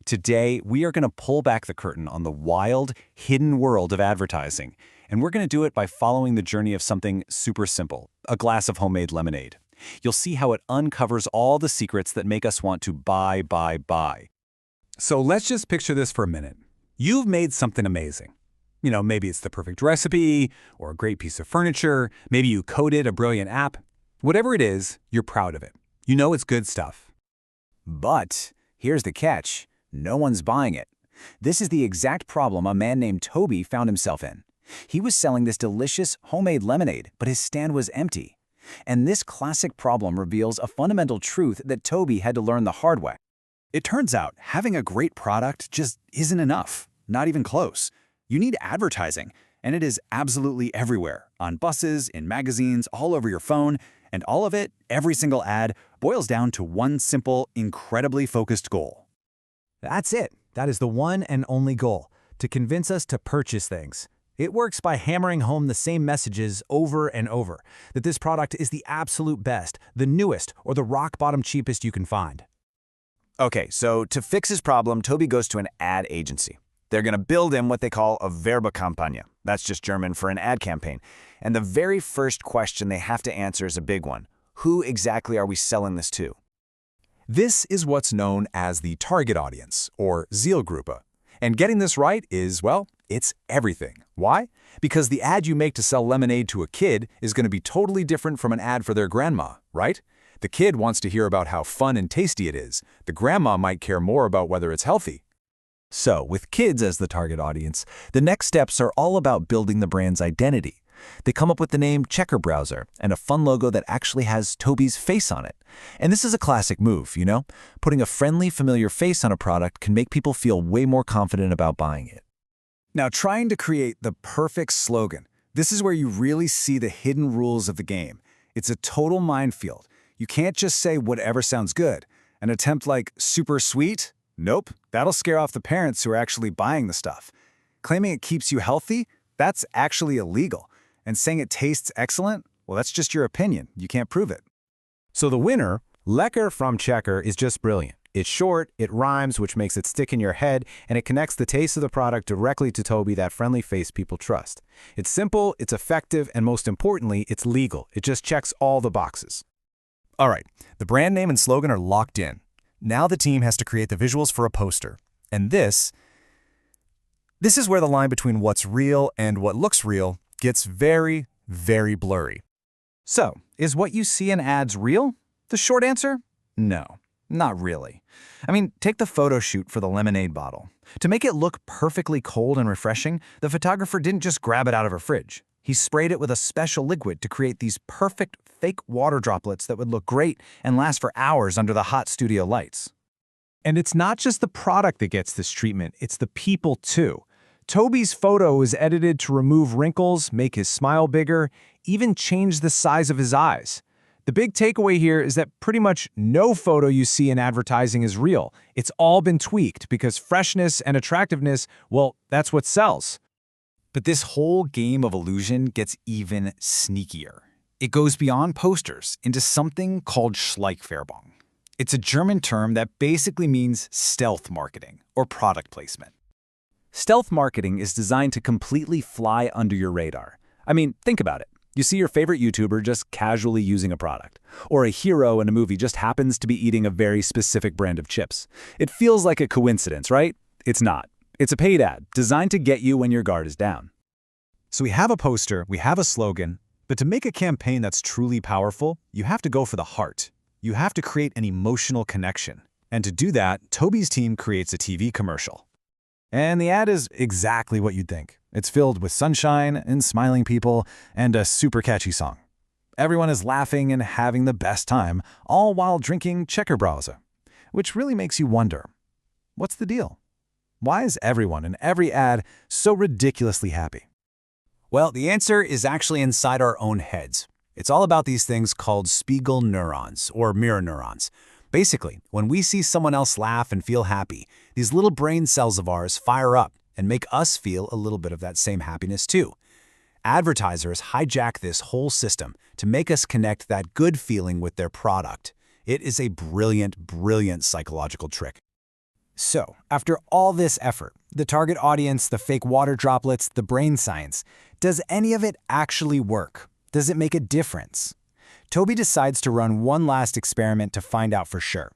Today, we are going to pull back the curtain on the wild, hidden world of advertising. And we're going to do it by following the journey of something super simple, a glass of homemade lemonade. You'll see how it uncovers all the secrets that make us want to buy, buy, buy. So let's just picture this for a minute. You've made something amazing. Maybe it's the perfect recipe or a great piece of furniture. Maybe you coded a brilliant app. Whatever it is, you're proud of it. You know it's good stuff. But here's the catch. No one's buying it. This is the exact problem a man named Toby found himself in. He was selling this delicious homemade lemonade, but his stand was empty. And this classic problem reveals a fundamental truth that Toby had to learn the hard way. It turns out having a great product just isn't enough, not even close. You need advertising, and it is absolutely everywhere, on buses, in magazines, all over your phone, and all of it, every single ad, boils down to one simple, incredibly focused goal. That's it. That is the one and only goal, to convince us to purchase things. It works by hammering home the same messages over and over, that this product is the absolute best, the newest, or the rock-bottom cheapest you can find. Okay, so to fix his problem, Toby goes to an ad agency. They're going to build him what they call a Werbekampagne. That's just German for an ad campaign. And the very first question they have to answer is a big one. Who exactly are we selling this to? This is what's known as the target audience, or Zielgruppe. And getting this right is, well, it's everything. Why? Because the ad you make to sell lemonade to a kid is going to be totally different from an ad for their grandma, right? The kid wants to hear about how fun and tasty it is. The grandma might care more about whether it's healthy. So, with kids as the target audience, the next steps are all about building the brand's identity. They come up with the name Checker Browser and a fun logo that actually has Toby's face on it. And this is a classic move, Putting a friendly, familiar face on a product can make people feel way more confident about buying it. Now, trying to create the perfect slogan, this is where you really see the hidden rules of the game. It's a total minefield. You can't just say whatever sounds good. An attempt like super sweet? Nope, that'll scare off the parents who are actually buying the stuff. Claiming it keeps you healthy? That's actually illegal. And saying it tastes excellent? Well, that's just your opinion. You can't prove it. So the winner, Lekker from Checker, is just brilliant. It's short, it rhymes, which makes it stick in your head, and it connects the taste of the product directly to Toby, that friendly face people trust. It's simple, it's effective, and most importantly, it's legal. It just checks all the boxes. All right, the brand name and slogan are locked in. Now the team has to create the visuals for a poster. And this is where the line between what's real and what looks real gets very, very blurry. So, is what you see in ads real? The short answer? No, not really. I mean, take the photo shoot for the lemonade bottle. To make it look perfectly cold and refreshing, the photographer didn't just grab it out of a fridge. He sprayed it with a special liquid to create these perfect fake water droplets that would look great and last for hours under the hot studio lights. And it's not just the product that gets this treatment, it's the people too. Toby's photo is edited to remove wrinkles, make his smile bigger, even change the size of his eyes. The big takeaway here is that pretty much no photo you see in advertising is real. It's all been tweaked because freshness and attractiveness, well, that's what sells. But this whole game of illusion gets even sneakier. It goes beyond posters into something called Schleichwerbung. It's a German term that basically means stealth marketing or product placement. Stealth marketing is designed to completely fly under your radar. I mean, think about it. You see your favorite YouTuber just casually using a product, or a hero in a movie just happens to be eating a very specific brand of chips. It feels like a coincidence, right? It's not. It's a paid ad designed to get you when your guard is down. So we have a poster, we have a slogan, but to make a campaign that's truly powerful, you have to go for the heart. You have to create an emotional connection. And to do that, Toby's team creates a TV commercial. And the ad is exactly what you'd think. It's filled with sunshine and smiling people and a super catchy song. Everyone is laughing and having the best time, all while drinking Checker Browser, which really makes you wonder, what's the deal? Why is everyone in every ad so ridiculously happy? Well, the answer is actually inside our own heads. It's all about these things called Spiegel neurons, or mirror neurons. Basically, when we see someone else laugh and feel happy, these little brain cells of ours fire up and make us feel a little bit of that same happiness too. Advertisers hijack this whole system to make us connect that good feeling with their product. It is a brilliant, brilliant psychological trick. So, after all this effort, the target audience, the fake water droplets, the brain science, does any of it actually work? Does it make a difference? Toby decides to run one last experiment to find out for sure.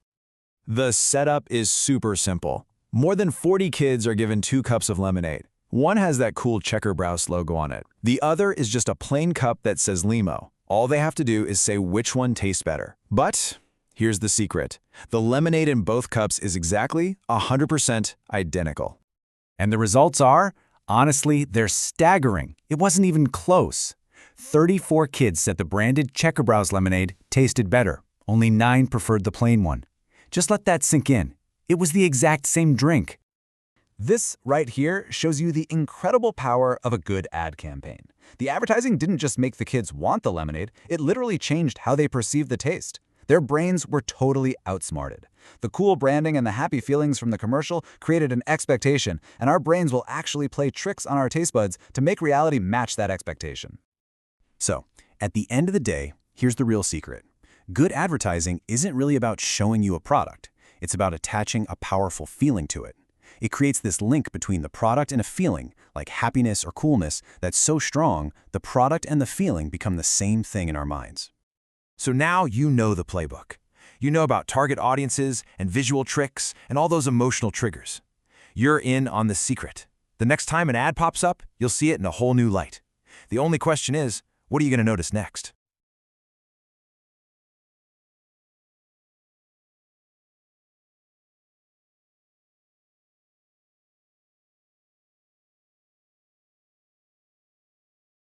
The setup is super simple. More than 40 kids are given 2 cups of lemonade. One has that cool Checker Browse logo on it. The other is just a plain cup that says Limo. All they have to do is say which one tastes better. But here's the secret. The lemonade in both cups is exactly 100% identical. And the results are, honestly, they're staggering. It wasn't even close. 34 kids said the branded Checker Browse lemonade tasted better. Only 9 preferred the plain one. Just let that sink in. It was the exact same drink. This right here shows you the incredible power of a good ad campaign. The advertising didn't just make the kids want the lemonade, it literally changed how they perceived the taste. Their brains were totally outsmarted. The cool branding and the happy feelings from the commercial created an expectation, and our brains will actually play tricks on our taste buds to make reality match that expectation. So, at the end of the day, here's the real secret. Good advertising isn't really about showing you a product. It's about attaching a powerful feeling to it. It creates this link between the product and a feeling, like happiness or coolness, that's so strong, the product and the feeling become the same thing in our minds. So now you know the playbook. You know about target audiences and visual tricks and all those emotional triggers. You're in on the secret. The next time an ad pops up, you'll see it in a whole new light. The only question is, what are you going to notice next?